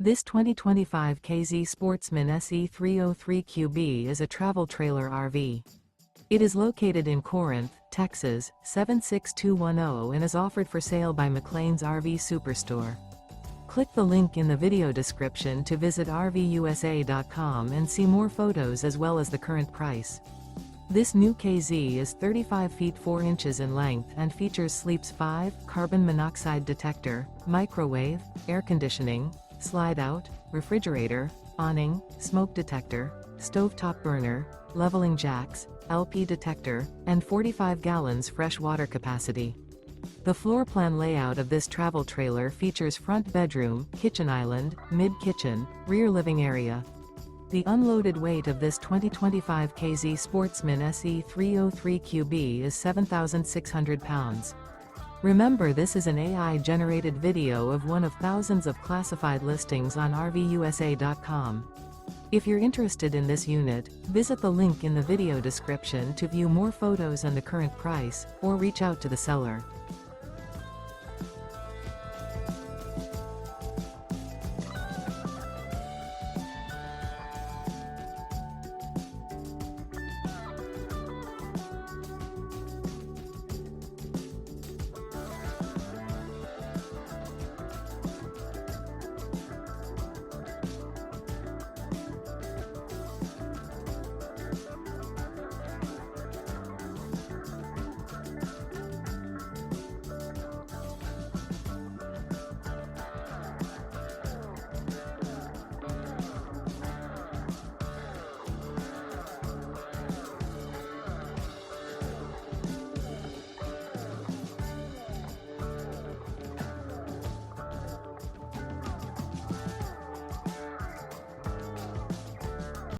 This 2025 K-Z Sportsmen SE 303QB is a travel trailer RV. It is located in Corinth, Texas, 76210 and is offered for sale by McClain's RV Superstore. Click the link in the video description to visit RVUSA.com and see more photos as well as the current price. This new KZ is 35 feet 4 inches in length and features Sleep's 5, carbon monoxide detector, microwave, air conditioning, slide-out, refrigerator, awning, smoke detector, stovetop burner, leveling jacks, LP detector, and 45 gallons fresh water capacity. The floor plan layout of this travel trailer features front bedroom, kitchen island, mid-kitchen, rear living area. The unloaded weight of this 2025 K-Z Sportsmen SE 303QB is 7,600 pounds. Remember, this is an AI-generated video of one of thousands of classified listings on RVUSA.com. If you're interested in this unit, visit the link in the video description to view more photos and the current price, or reach out to the seller.